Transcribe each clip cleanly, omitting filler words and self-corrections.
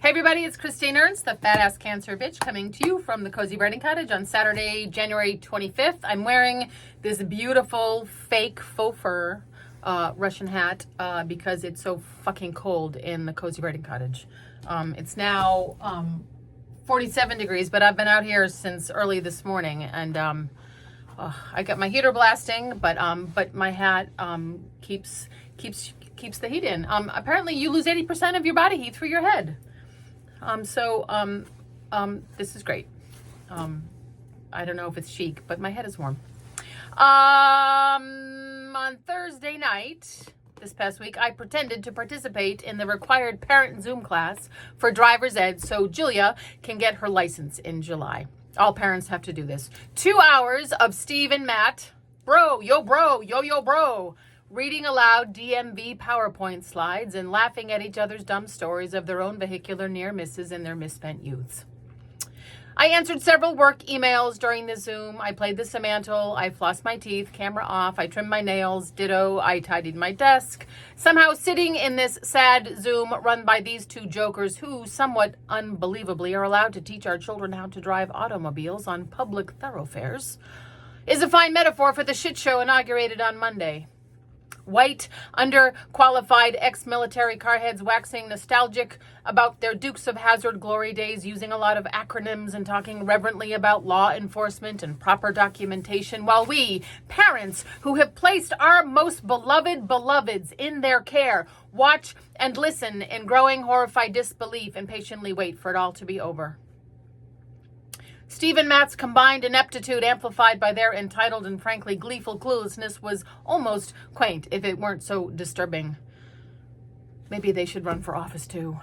Hey everybody, it's Christine Ernst, the Fat Ass Cancer Bitch, coming to you from the Cozy Writing Cottage on Saturday, January 25th. I'm wearing this beautiful fake faux fur Russian hat because it's so fucking cold in the Cozy Writing Cottage. It's now 47 degrees, but I've been out here since early this morning, and I got my heater blasting, but my hat keeps the heat in. Apparently, you lose 80% of your body heat through your head. This is great. I don't know if it's chic, but my head is warm. On Thursday night, this past week, I pretended to participate in the required parent Zoom class for driver's ed so Julia can get her license in July. All parents have to do this. 2 hours of Steve and Matt, bro, yo, bro, reading aloud DMV PowerPoint slides and laughing at each other's dumb stories of their own vehicular near misses and their misspent youths. I answered several work emails during the Zoom. I played the Semantle. I flossed my teeth, camera off. I trimmed my nails, ditto. I tidied my desk. Somehow sitting in this sad Zoom run by these two jokers who, somewhat unbelievably, are allowed to teach our children how to drive automobiles on public thoroughfares, is a fine metaphor for the shit show inaugurated on Monday. White, underqualified ex-military carheads waxing nostalgic about their Dukes of Hazzard glory days, using a lot of acronyms and talking reverently about law enforcement and proper documentation, while we, parents who have placed our most beloved beloveds in their care, watch and listen in growing horrified disbelief and patiently wait for it all to be over. Steve and Matt's combined ineptitude, amplified by their entitled and frankly gleeful cluelessness, was almost quaint if it weren't so disturbing. Maybe they should run for office too.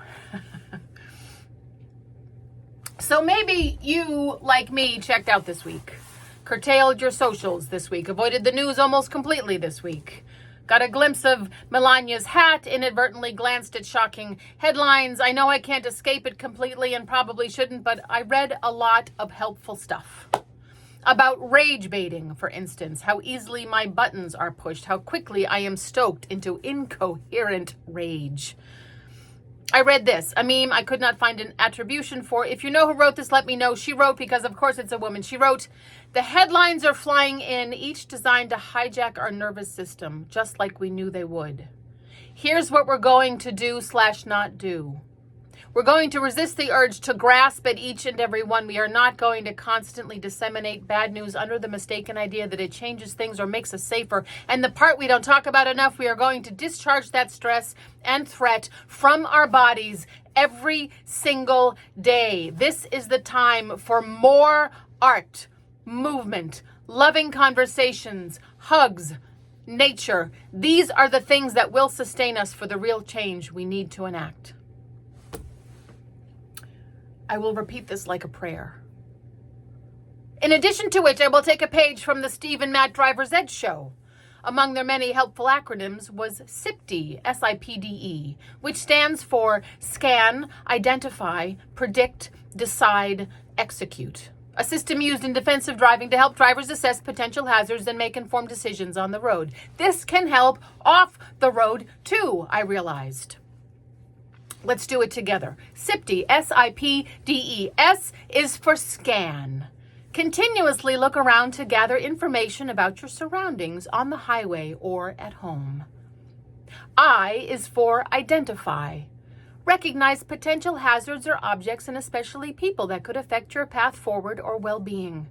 So maybe you, like me, checked out this week, curtailed your socials this week, avoided the news almost completely this week. Got a glimpse of Melania's hat, inadvertently glanced at shocking headlines. I know I can't escape it completely and probably shouldn't, but I read a lot of helpful stuff. About rage baiting, for instance, how easily my buttons are pushed, how quickly I am stoked into incoherent rage. I read this, a meme I could not find an attribution for. If you know who wrote this, let me know. She wrote, because of course it's a woman, she wrote, "The headlines are flying in, each designed to hijack our nervous system, just like we knew they would. Here's what we're going to do / not do. We're going to resist the urge to grasp at each and every one. We are not going to constantly disseminate bad news under the mistaken idea that it changes things or makes us safer. And the part we don't talk about enough, we are going to discharge that stress and threat from our bodies every single day. This is the time for more art, movement, loving conversations, hugs, nature. These are the things that will sustain us for the real change we need to enact." I will repeat this like a prayer. In addition to which, I will take a page from the Steve and Matt Driver's Ed show. Among their many helpful acronyms was SIPDE, S-I-P-D-E, which stands for Scan, Identify, Predict, Decide, Execute. A system used in defensive driving to help drivers assess potential hazards and make informed decisions on the road. This can help off the road too, I realized. Let's do it together. SIPDE, S-I-P-D-E. S is for scan. Continuously look around to gather information about your surroundings on the highway or at home. I is for identify. Recognize potential hazards or objects, and especially people that could affect your path forward or well-being.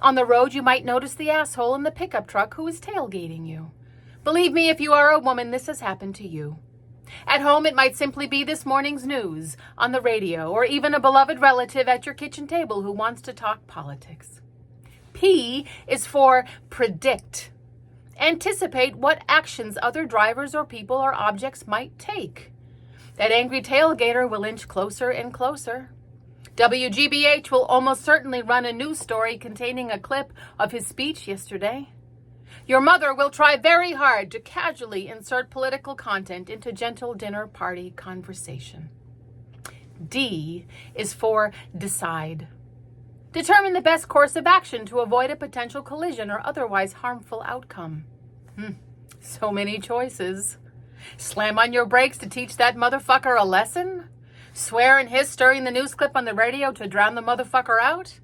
On the road, you might notice the asshole in the pickup truck who is tailgating you. Believe me, if you are a woman, this has happened to you. At home, it might simply be this morning's news on the radio, or even a beloved relative at your kitchen table who wants to talk politics. P is for predict. Anticipate what actions other drivers or people or objects might take. That angry tailgater will inch closer and closer. WGBH will almost certainly run a news story containing a clip of his speech yesterday. Your mother will try very hard to casually insert political content into gentle dinner party conversation. D is for decide. Determine the best course of action to avoid a potential collision or otherwise harmful outcome. So many choices. Slam on your brakes to teach that motherfucker a lesson? Swear and hiss during the news clip on the radio to drown the motherfucker out?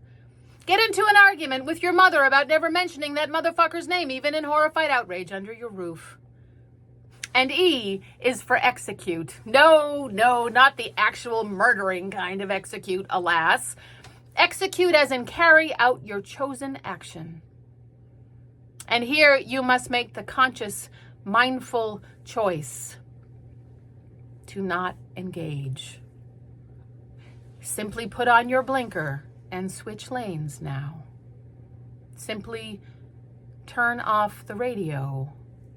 Get into an argument with your mother about never mentioning that motherfucker's name, even in horrified outrage under your roof. And E is for execute. No, not the actual murdering kind of execute, alas. Execute as in carry out your chosen action. And here you must make the conscious, mindful choice to not engage. Simply put on your blinker and switch lanes now. Simply turn off the radio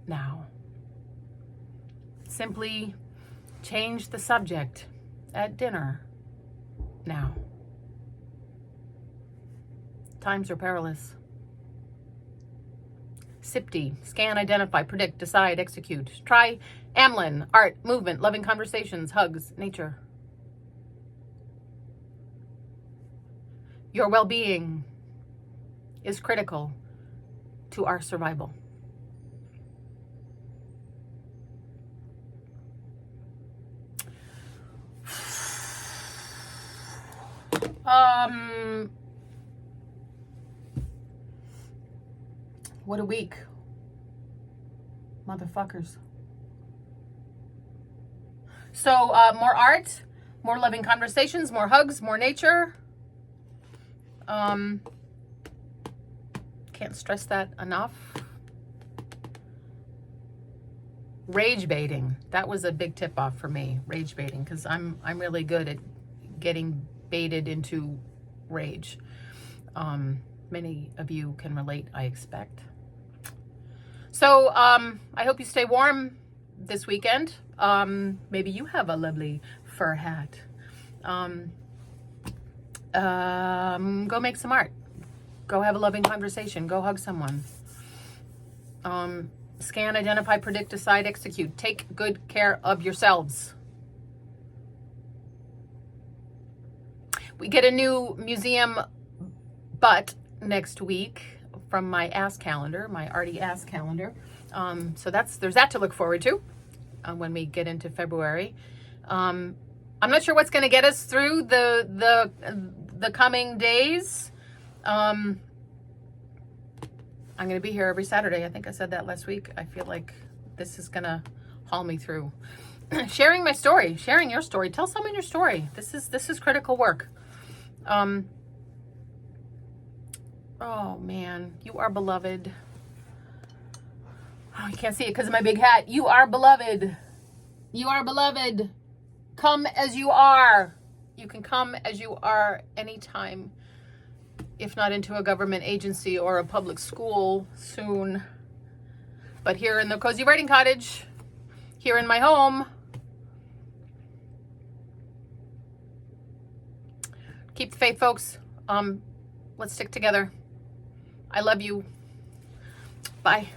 now. Simply change the subject at dinner now. Times are perilous. SIPDE, scan, identify, predict, decide, execute. Try AMLIN, art, movement, loving conversations, hugs, nature. Your well-being is critical to our survival. What a week. Motherfuckers. So, more art, more loving conversations, more hugs, more nature. Can't stress that enough. Rage baiting. That was a big tip off for me. Rage baiting, because I'm really good at getting baited into rage. Many of you can relate, I expect. So I hope you stay warm this weekend. Maybe you have a lovely fur hat. Go make some art. Go have a loving conversation. Go hug someone. Scan, identify, predict, decide, execute. Take good care of yourselves. We get a new museum butt next week from my ass calendar, my arty ass calendar. So there's that to look forward to when we get into February. I'm not sure what's going to get us through the coming days. I'm going to be here every Saturday. I think I said that last week. I feel like this is going to haul me through. Sharing my story, sharing your story. Tell someone your story. This is critical work. Oh man, you are beloved. Oh, you can't see it because of my big hat. You are beloved. You are beloved. Come as you are. You can come as you are anytime, if not into a government agency or a public school soon. But here in the Cozy Writing Cottage, here in my home, keep the faith, folks. Let's stick together. I love you. Bye.